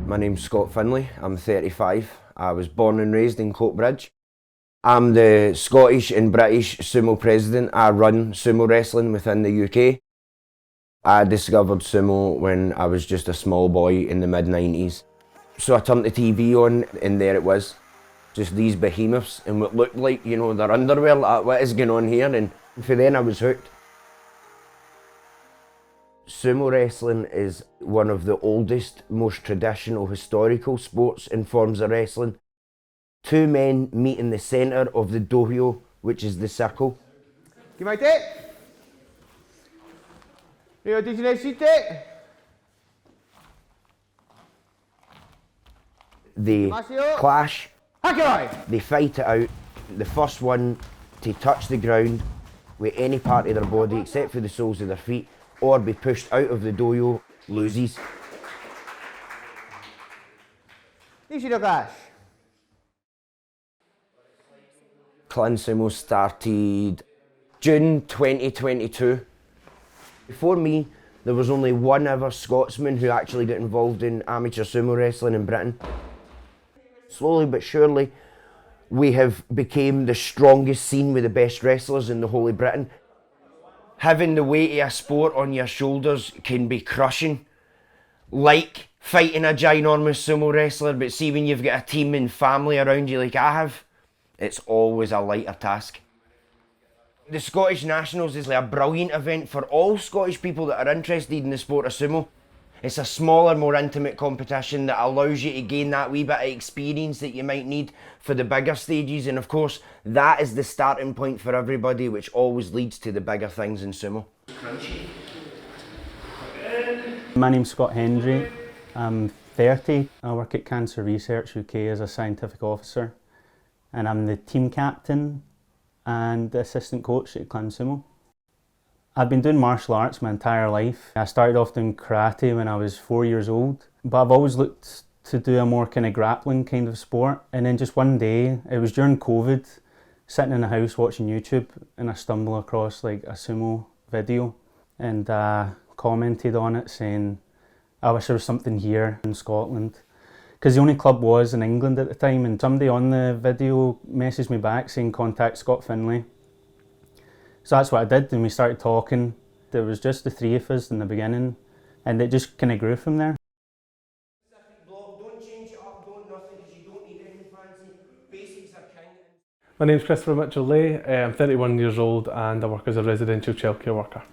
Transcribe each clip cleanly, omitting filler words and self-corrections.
My name's Scott Findlay, I'm 35. I was born and raised in Coatbridge. I'm the Scottish and British Sumo president. I run sumo wrestling within the UK. I discovered sumo when I was just a small boy in the mid-90s. So I turned the TV on and there it was. Just these behemoths and what looked like, you know, their underwear, like, what is going on here? And for then I was hooked. Sumo wrestling is one of the oldest, most traditional historical sports and forms of wrestling. Two men meet in the centre of the dohyo, which is the circle. They clash, they fight it out. The first one to touch the ground with any part of their body except for the soles of their feet or be pushed out of the dohyo loses. Clan Sumo started June 2022. Before me, there was only one other Scotsman who actually got involved in amateur sumo wrestling in Britain. Slowly but surely, we have become the strongest scene with the best wrestlers in the whole of Britain. Having the weight of a sport on your shoulders can be crushing. Like fighting a ginormous sumo wrestler, but see when you've got a team and family around you like I have, it's always a lighter task. The Scottish Nationals is like a brilliant event for all Scottish people that are interested in the sport of sumo. It's a smaller, more intimate competition that allows you to gain that wee bit of experience that you might need for the bigger stages, and of course, that is the starting point for everybody, which always leads to the bigger things in sumo. My name's Scott Findlay. I'm 30. I work at Cancer Research UK as a scientific officer, and I'm the team captain and the assistant coach at Clan Sumo. I've been doing martial arts my entire life. I started off doing karate when I was 4 years old, but I've always looked to do a more kind of grappling kind of sport. And then just one day, it was during COVID, sitting in the house watching YouTube, and I stumbled across like a sumo video and commented on it saying, I wish there was something here in Scotland. Because the only club was in England at the time, and somebody on the video messaged me back saying contact Scott Findlay. So that's what I did, and we started talking. There was just the three of us in the beginning, and it just kind of grew from there. My name's Christopher Mitchell-Leigh. I'm 31 years old and I work as a residential childcare worker.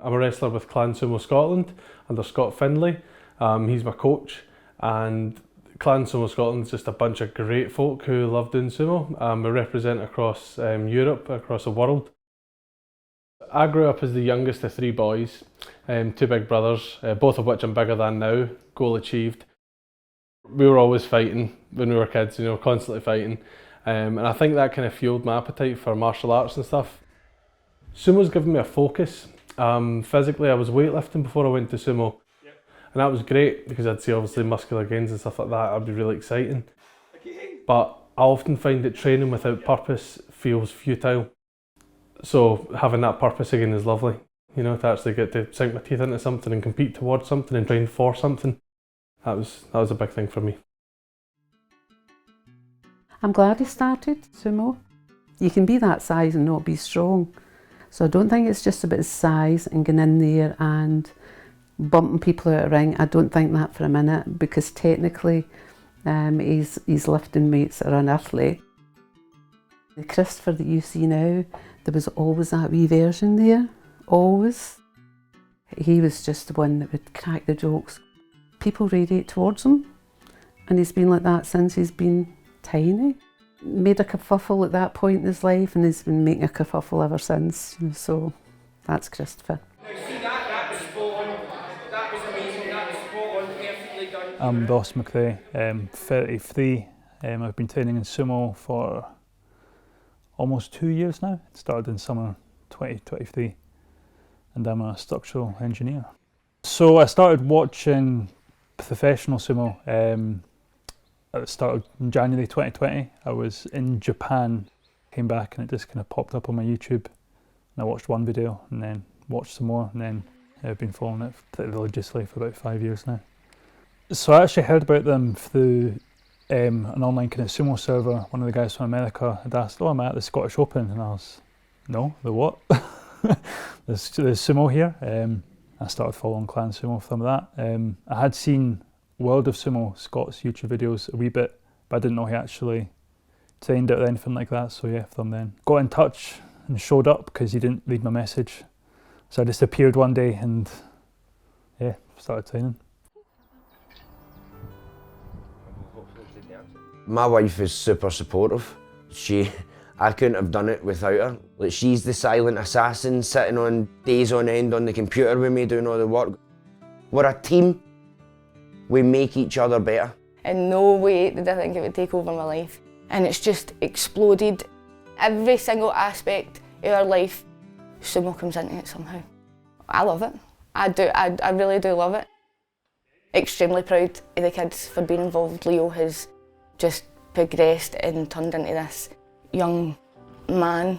I'm a wrestler with Clan Sumo Scotland under Scott Findlay. He's my coach, and Clan Sumo Scotland is just a bunch of great folk who love doing sumo. We represent across Europe, across the world. I grew up as the youngest of three boys, two big brothers, both of which I'm bigger than now, goal achieved. We were always fighting when we were kids, you know, constantly fighting. And I think that kind of fueled my appetite for martial arts and stuff. Sumo's given me a focus. Physically, I was weightlifting before I went to sumo. And that was great because I'd see obviously muscular gains and stuff like that. That'd be really exciting. But I often find that training without purpose feels futile. So having that purpose again is lovely. You know, to actually get to sink my teeth into something and compete towards something and train for something. That was a big thing for me. I'm glad I started sumo. You can be that size and not be strong. So I don't think it's just about size and getting in there and bumping people out of the ring. I don't think that for a minute, because technically he's lifting weights that are unearthly. The Christopher that you see now, there was always that wee version there, always. He was just the one that would crack the jokes. People radiate towards him, and he's been like that since he's been tiny. Made a kerfuffle at that point in his life, and he's been making a kerfuffle ever since. So that's Christopher. I'm Ross McRae, 33. I've been training in sumo for almost 2 years now. It started in summer 2023. and I'm a structural engineer. So I started watching professional sumo. It started in January 2020. I was in Japan, came back and it just kind of popped up on my YouTube. And I watched one video and then watched some more, and then I've been following it pretty religiously for about 5 years now. So I actually heard about them through an online kind of sumo server. One of the guys from America had asked, "Oh, am I at the Scottish Open?" And I was, "No, the what?" there's sumo here. I started following Clan Sumo from that. I had seen World of Sumo, Scott's YouTube videos a wee bit, but I didn't know he actually trained it or anything like that. So yeah, from then got in touch and showed up because he didn't read my message. So I just appeared one day and yeah, started training. My wife is super supportive. I couldn't have done it without her. Like, she's the silent assassin sitting on days on end on the computer with me doing all the work. We're a team. We make each other better. In no way did I think it would take over my life. And it's just exploded. Every single aspect of our life, sumo comes into it somehow. I love it. I really do love it. Extremely proud of the kids for being involved. Leo has just progressed and turned into this young man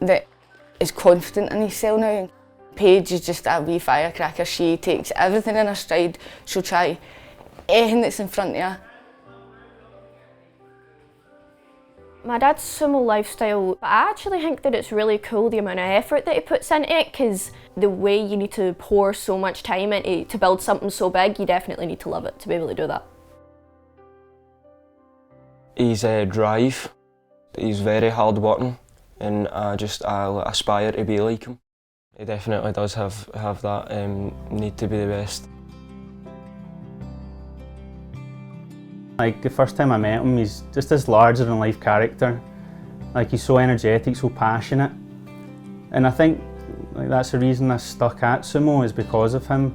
that is confident in himself now. Paige is just a wee firecracker. She takes everything in her stride. She'll try anything that's in front of her. My dad's sumo lifestyle, I actually think that it's really cool the amount of effort that he puts into it, because the way you need to pour so much time into to build something so big, you definitely need to love it to be able to do that. His drive, he's very hard working, and I aspire to be like him. He definitely does have that need to be the best. Like, the first time I met him, he's just this larger than life character. Like, he's so energetic, so passionate. And I think that's the reason I stuck at sumo, is because of him.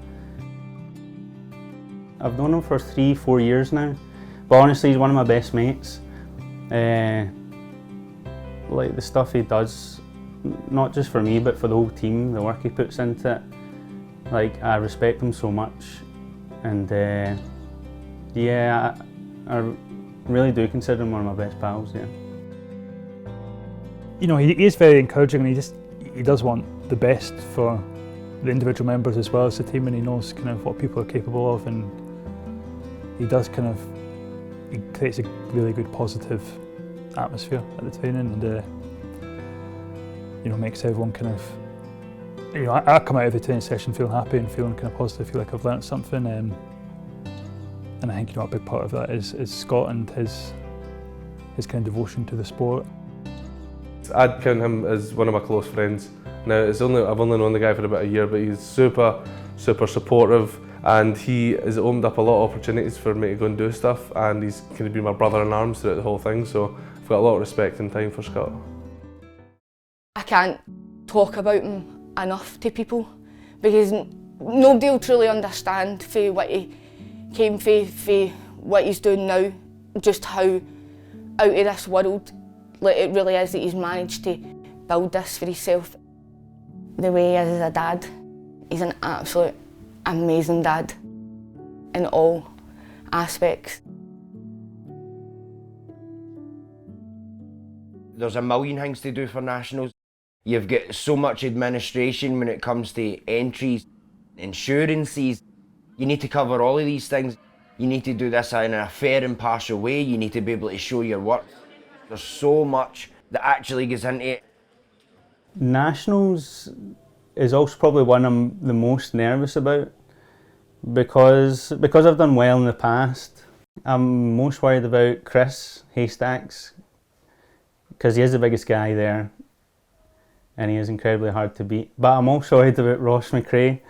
I've known him for 3-4 years now, but honestly he's one of my best mates. Like, the stuff he does, not just for me but for the whole team, the work he puts into it, like, I respect him so much. And yeah, I really do consider him one of my best pals, yeah. You know, he is very encouraging, and he does want the best for the individual members as well as the team, and he knows kind of what people are capable of, and he creates a really good positive atmosphere at the training, and you know, makes everyone kind of, you know, I come out of the training session feeling happy and feeling kind of positive, feel like I've learnt something. And I think, you know, a big part of that is Scott and his kind of devotion to the sport. I'd count him as one of my close friends. Now, I've only known the guy for about a year, but he's super supportive, and he has opened up a lot of opportunities for me to go and do stuff, and he's kind of been my brother in arms throughout the whole thing, so I've got a lot of respect and time for Scott. I can't talk about him enough to people, because nobody will truly understand for what he came for what he's doing now, just how out of this world like it really is that he's managed to build this for himself. The way he is as a dad, he's an absolute amazing dad in all aspects. There's a million things to do for nationals. You've got so much administration when it comes to entries, insurances. You need to cover all of these things. You need to do this in a fair, impartial way. You need to be able to show your work. There's so much that actually goes into it. Nationals is also probably one I'm the most nervous about, because I've done well in the past. I'm most worried about Chris Haystacks, because he is the biggest guy there and he is incredibly hard to beat. But I'm also worried about Ross McRae,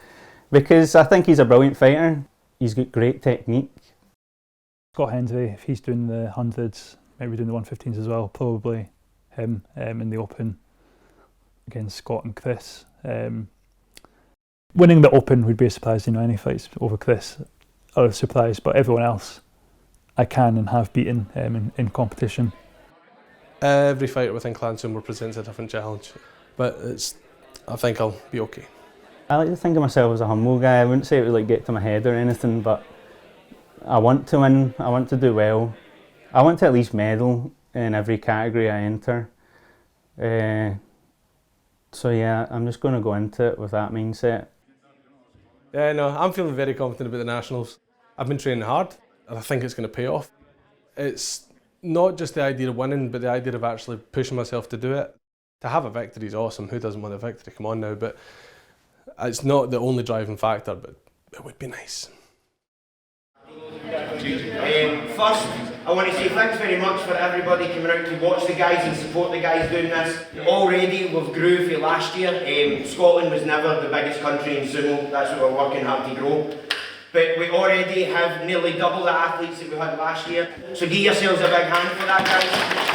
because I think he's a brilliant fighter. He's got great technique. Scott Findlay, if he's doing the 100s, maybe doing the 115s as well, probably him in the Open against Scott and Chris. Winning the Open would be a surprise, you know, any fights over Chris are a surprise, but everyone else I can and have beaten in competition. Every fighter within Clan Sumo presents a different challenge, but I think I'll be okay. I like to think of myself as a humble guy. I wouldn't say it would like get to my head or anything, but I want to win, I want to do well. I want to at least medal in every category I enter. So yeah, I'm just going to go into it with that mindset. Yeah, no, I'm feeling very confident about the Nationals. I've been training hard and I think it's going to pay off. It's not just the idea of winning, but the idea of actually pushing myself to do it. To have a victory is awesome. Who doesn't want a victory? Come on now. But it's not the only driving factor, but it would be nice. First, I want to say thanks very much for everybody coming out to watch the guys and support the guys doing this. Already we've grew for last year. Scotland was never the biggest country in sumo, that's what we're working hard to grow. But we already have nearly double the athletes that we had last year. So give yourselves a big hand for that, guys.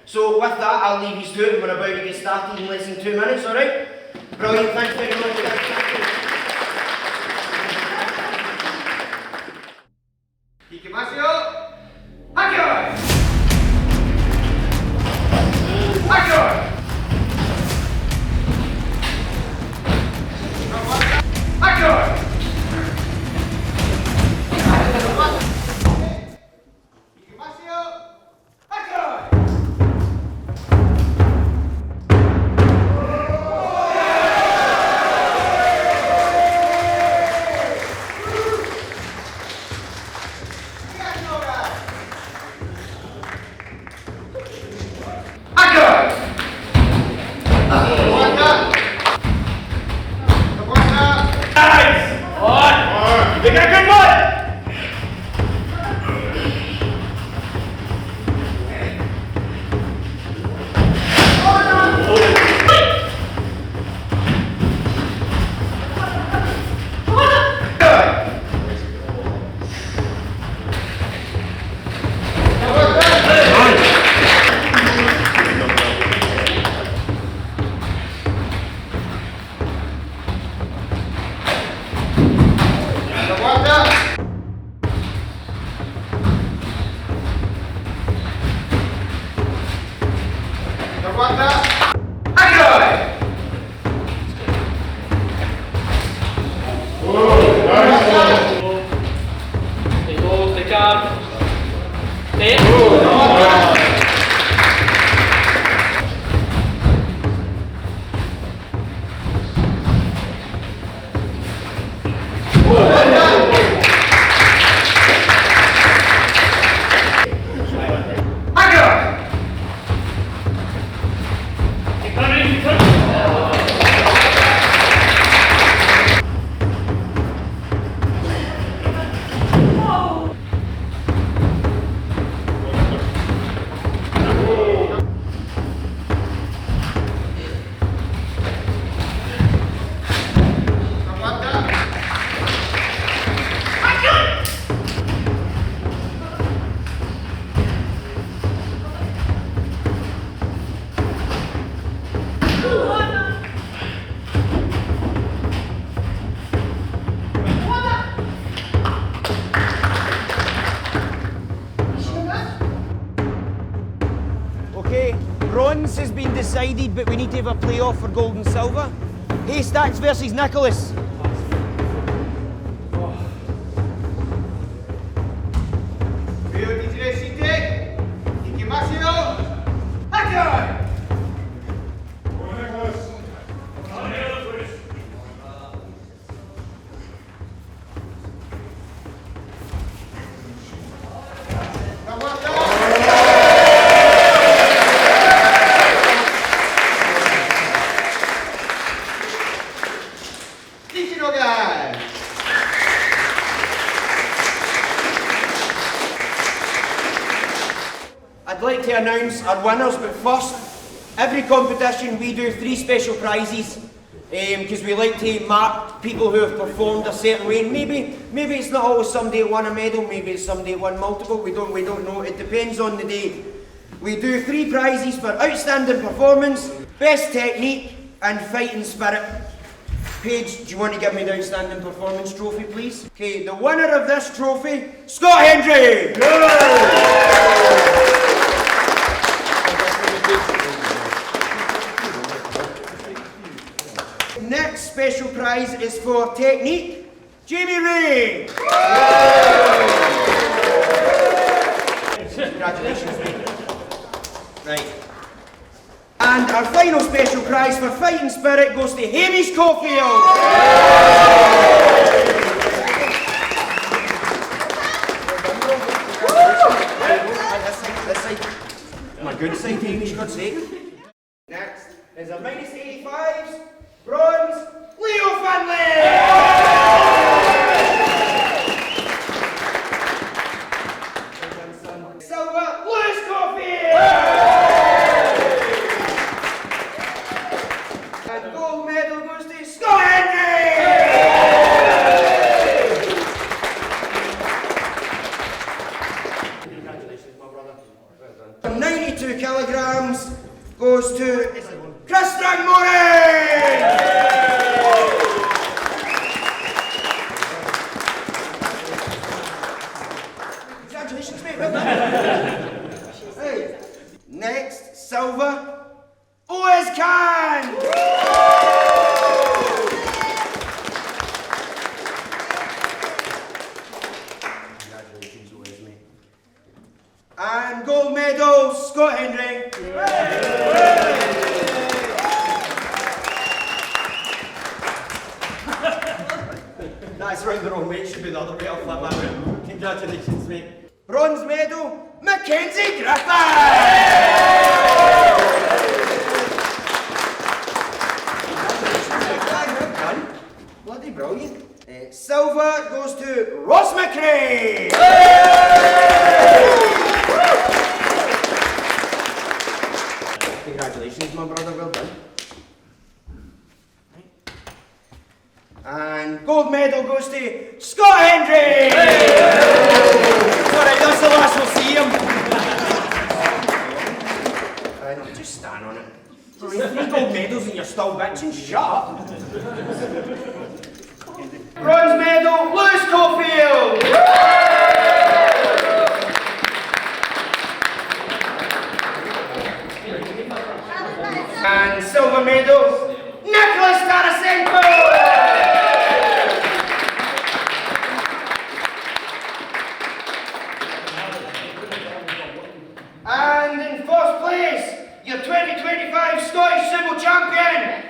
So with that, I'll leave you to it. We're about to get started in less than 2 minutes, alright? Brilliant, thanks very much. Bronze has been decided, but we need to have a play-off for gold and silver. Haystacks versus Nicholas. I'd like to announce our winners, but first, every competition we do 3 special prizes because we like to mark people who have performed a certain way. And maybe it's not always somebody who won a medal, maybe it's somebody who won multiple, we don't know, it depends on the day. We do 3 prizes for outstanding performance, best technique and fighting spirit. Paige, do you want to give me the outstanding performance trophy, please? Okay, the winner of this trophy, Scott Findlay! prize is for technique, Jamie Ray. Congratulations, mate. Right. And our final special prize for fighting spirit goes to Hamish Caulfield. This side. My good side, Hamish, God's sake. Next is a minus 85s, bronze, Leo Findlay! Silver, Lewis Caulfield! And gold medal goes to Scott Findlay! Congratulations, my brother. Well done. 92 kilograms goes to Chris Strangmore! Congratulations, mate. Well done. Hey. Next, silver, Oz Khan! Congratulations, Oz, mate. And gold medal, Scott Hendry. That's round the wrong way, it should be the other way, I'll flip that way. Congratulations, mate. Bronze medal, Mackenzie Griffin! Bloody brilliant. Silver goes to Ross McRae! Congratulations, my brother, well done. And gold medal goes to Scott Hendry! Alright, that's the last we'll see him. No, just stand on it. I mean, 3 gold medals and you're still bitching, shut up. Bronze medal, Lewis Caulfield! And silver medal, Nicholas Tarasenko! And in first place, your 2025 Scottish Sumo champion,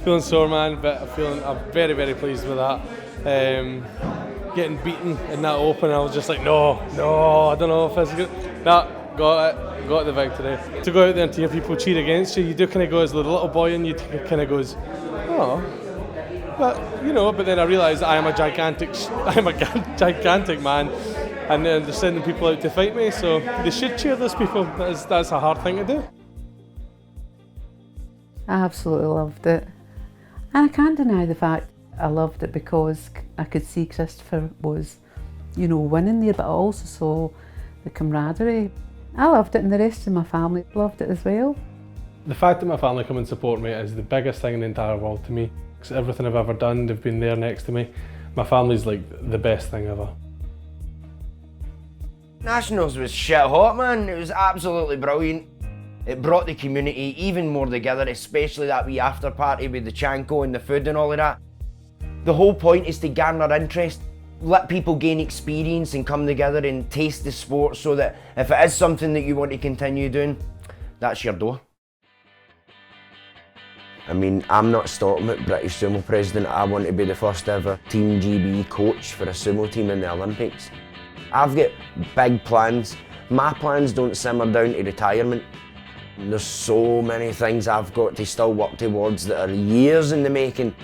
Feeling sore, man, but I'm very, very pleased with that. Getting beaten in that open, I was just like, no, I don't know if it's good. Nah, got the victory. To go out there and to hear people cheer against you, you do kind of go as the little boy and you kind of goes, oh. But, you know, but then I realised I am a gigantic man, and then they're sending people out to fight me, so they should cheer those people. That's a hard thing to do. I absolutely loved it. And I can't deny the fact I loved it because I could see Christopher was, you know, winning there, but I also saw the camaraderie. I loved it and the rest of my family loved it as well. The fact that my family come and support me is the biggest thing in the entire world to me. Because everything I've ever done, they've been there next to me. My family's like the best thing ever. Nationals was shit hot, man. It was absolutely brilliant. It brought the community even more together, especially that wee after party with the chanko and the food and all of that. The whole point is to garner interest, let people gain experience and come together and taste the sport so that if it is something that you want to continue doing, that's your door. I mean, I'm not stopping at British Sumo President. I want to be the first ever Team GB coach for a sumo team in the Olympics. I've got big plans. My plans don't simmer down to retirement. There's so many things I've got to still work towards that are years in the making.